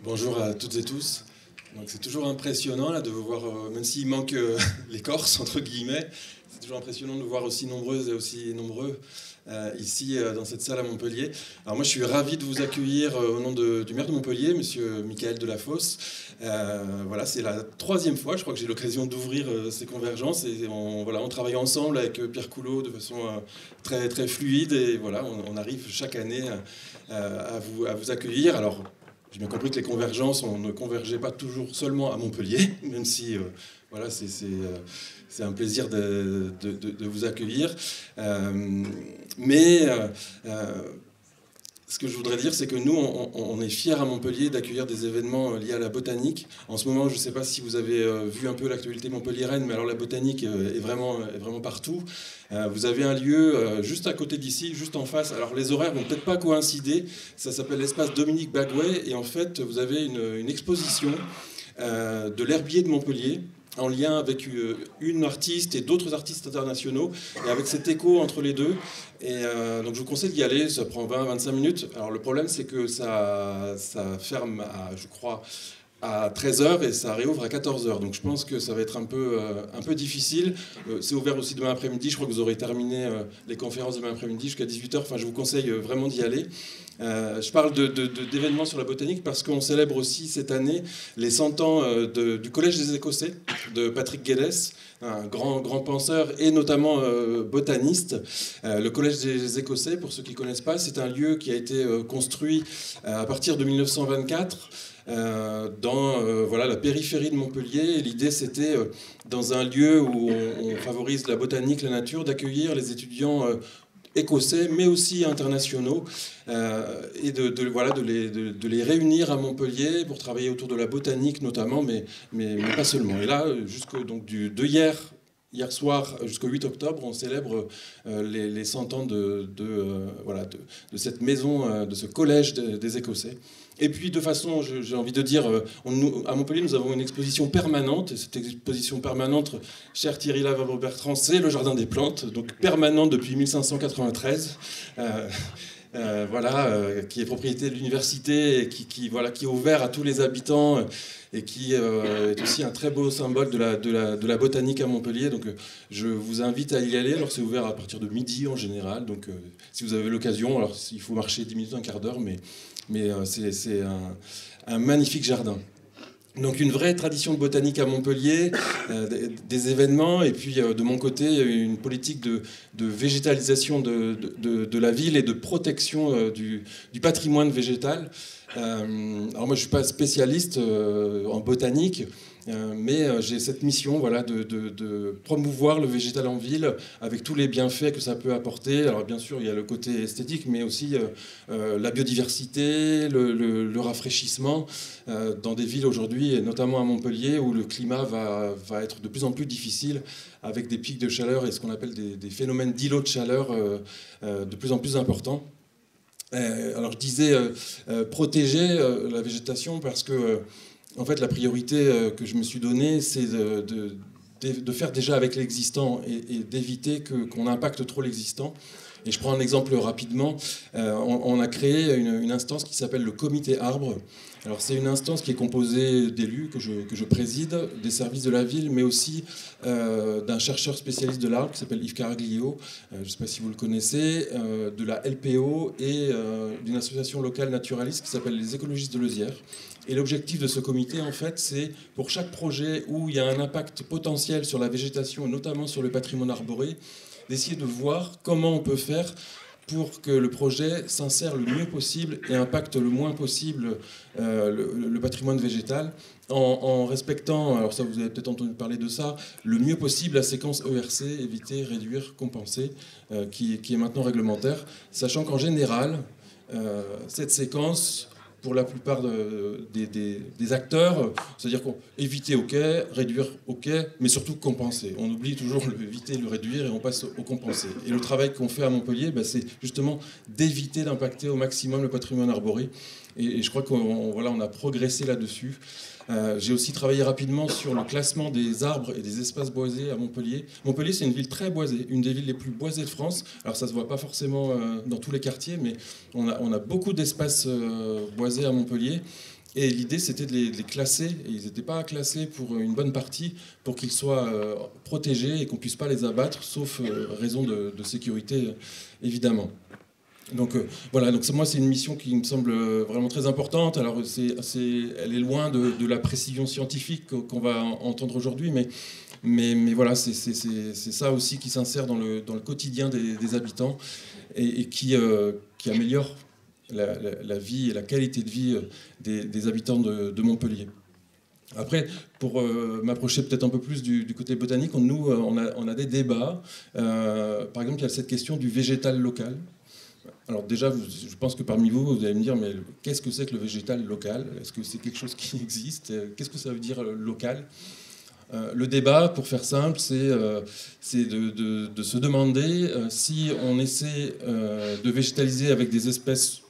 Bonjour à toutes et tous. C'est toujours impressionnant là, de vous voir, même s'il manque les Corses, entre guillemets, c'est toujours impressionnant de vous voir aussi nombreuses et aussi nombreux ici dans cette salle à Montpellier. Alors moi je suis ravi de vous accueillir au nom du maire de Montpellier, monsieur Michael Delafosse. Voilà, c'est la troisième fois, je crois que j'ai l'occasion d'ouvrir ces convergences et on travaille ensemble avec Pierre Coulot de façon très, très fluide et voilà, on arrive chaque année à vous accueillir. Alors, j'ai bien compris que les convergences, on ne convergeait pas toujours seulement à Montpellier, même si voilà, c'est un plaisir de vous accueillir. Ce que je voudrais dire, c'est que nous, on est fiers à Montpellier d'accueillir des événements liés à la botanique. En ce moment, je ne sais pas si vous avez vu un peu l'actualité montpelliéraine, mais alors la botanique est vraiment partout. Vous avez un lieu juste à côté d'ici, juste en face. Alors les horaires vont peut-être pas coïncider. Ça s'appelle l'espace Dominique Baguet. Et en fait, vous avez une exposition de l'herbier de Montpellier, en lien avec une artiste et d'autres artistes internationaux, et avec cet écho entre les deux. Et donc je vous conseille d'y aller, ça prend 20-25 minutes. Alors le problème c'est que ça ferme, je crois, à 13 h et ça réouvre à 14 h. Donc je pense que ça va être un peu difficile. C'est ouvert aussi demain après-midi. Je crois que vous aurez terminé les conférences demain après-midi jusqu'à 18 h. Enfin, je vous conseille vraiment d'y aller. Je parle d'événements sur la botanique parce qu'on célèbre aussi cette année les 100 ans du Collège des Écossais de Patrick Geddes, un grand penseur et notamment botaniste. Le Collège des Écossais, pour ceux qui ne connaissent pas, c'est un lieu qui a été construit à partir de 1924 dans la périphérie de Montpellier. L'idée, c'était, dans un lieu où on favorise la botanique, la nature, d'accueillir les étudiants écossais, mais aussi internationaux, et de les réunir à Montpellier pour travailler autour de la botanique notamment, mais pas seulement. Et là, hier soir jusqu'au 8 octobre, on célèbre les 100 ans de cette maison, de ce collège des Écossais. Et puis, de façon, j'ai envie de dire, à Montpellier, nous avons une exposition permanente. Et cette exposition permanente, cher Thierry Lavabre-Bertrand, c'est le Jardin des Plantes, donc permanente depuis 1593. Qui est propriété de l'université et qui est ouvert à tous les habitants et qui est aussi un très beau symbole de la botanique à Montpellier. Donc je vous invite à y aller. Alors c'est ouvert à partir de midi en général. Donc si vous avez l'occasion, alors il faut marcher 10 minutes, un quart d'heure, mais c'est un magnifique jardin. Donc une vraie tradition de botanique à Montpellier, des événements, et puis de mon côté, une politique de végétalisation de la ville et de protection du patrimoine végétal. Alors moi je ne suis pas spécialiste en botanique, mais j'ai cette mission de promouvoir le végétal en ville avec tous les bienfaits que ça peut apporter. Alors bien sûr il y a le côté esthétique, mais aussi la biodiversité, le rafraîchissement dans des villes aujourd'hui, et notamment à Montpellier, où le climat va être de plus en plus difficile, avec des pics de chaleur et ce qu'on appelle des phénomènes d'îlots de chaleur de plus en plus importants. Alors je disais protéger la végétation parce que en fait la priorité que je me suis donnée, c'est de faire déjà avec l'existant et d'éviter qu'on impacte trop l'existant. Et je prends un exemple rapidement. On a créé une instance qui s'appelle le comité arbre. Alors c'est une instance qui est composée d'élus que je préside, des services de la ville, mais aussi d'un chercheur spécialiste de l'arbre qui s'appelle Yves Caraglio, je ne sais pas si vous le connaissez, de la LPO et d'une association locale naturaliste qui s'appelle les écologistes de Leuzière. Et l'objectif de ce comité, en fait, c'est pour chaque projet où il y a un impact potentiel sur la végétation, et notamment sur le patrimoine arboré, d'essayer de voir comment on peut faire pour que le projet s'insère le mieux possible et impacte le moins possible le patrimoine végétal, en respectant, alors ça vous avez peut-être entendu parler de ça, le mieux possible la séquence ERC, éviter, réduire, compenser, qui est maintenant réglementaire, sachant qu'en général, cette séquence, pour la plupart des acteurs, c'est-à-dire qu'on éviter, ok, réduire, ok, mais surtout compenser. On oublie toujours le éviter, le réduire, et on passe au compenser. Et le travail qu'on fait à Montpellier, c'est justement d'éviter d'impacter au maximum le patrimoine arboré. Et je crois qu'on a progressé là-dessus. J'ai aussi travaillé rapidement sur le classement des arbres et des espaces boisés à Montpellier. Montpellier, c'est une ville très boisée, une des villes les plus boisées de France. Alors ça ne se voit pas forcément dans tous les quartiers, mais on a beaucoup d'espaces boisés à Montpellier. Et l'idée, c'était de les classer, et ils n'étaient pas classés pour une bonne partie, pour qu'ils soient protégés et qu'on ne puisse pas les abattre, sauf raison de sécurité, évidemment. Donc voilà, donc moi c'est une mission qui me semble vraiment très importante. Alors elle est loin de la précision scientifique qu'on va entendre aujourd'hui, mais voilà, c'est ça aussi qui s'insère dans le quotidien des habitants et qui améliore la vie et la qualité de vie des habitants de Montpellier. Après, pour m'approcher peut-être un peu plus du côté botanique, nous, on a des débats. Par exemple, il y a cette question du végétal local. Alors déjà, je pense que parmi vous, vous allez me dire, mais qu'est-ce que c'est que le végétal local? Est-ce que c'est quelque chose qui existe? Qu'est-ce que ça veut dire local? Le débat, pour faire simple, c'est de se demander si on essaie de végétaliser avec des espèces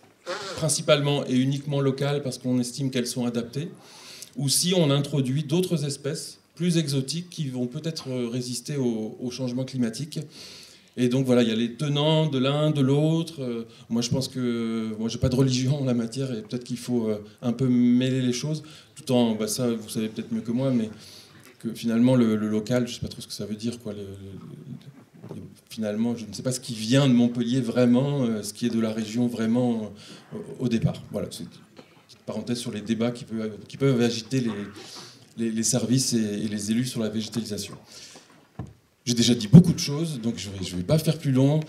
principalement et uniquement locales parce qu'on estime qu'elles sont adaptées, ou si on introduit d'autres espèces plus exotiques qui vont peut-être résister au changement climatique. Et donc voilà, il y a les tenants de l'un, de l'autre. Moi je pense que moi j'ai pas de religion en la matière et peut-être qu'il faut un peu mêler les choses, tout en ça vous savez peut-être mieux que moi, mais que finalement le local, je sais pas trop ce que ça veut dire quoi. Finalement, je ne sais pas ce qui vient de Montpellier vraiment, ce qui est de la région vraiment au départ. Voilà, c'est une petite parenthèse sur les débats qui peuvent agiter les services et les élus sur la végétalisation. J'ai déjà dit beaucoup de choses, donc je ne vais pas faire plus long.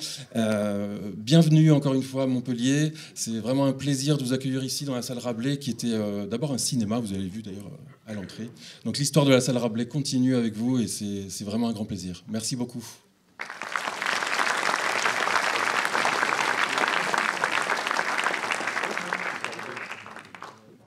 Bienvenue encore une fois à Montpellier. C'est vraiment un plaisir de vous accueillir ici dans la salle Rabelais, qui était d'abord un cinéma, vous avez vu d'ailleurs à l'entrée. Donc l'histoire de la salle Rabelais continue avec vous et c'est vraiment un grand plaisir. Merci beaucoup.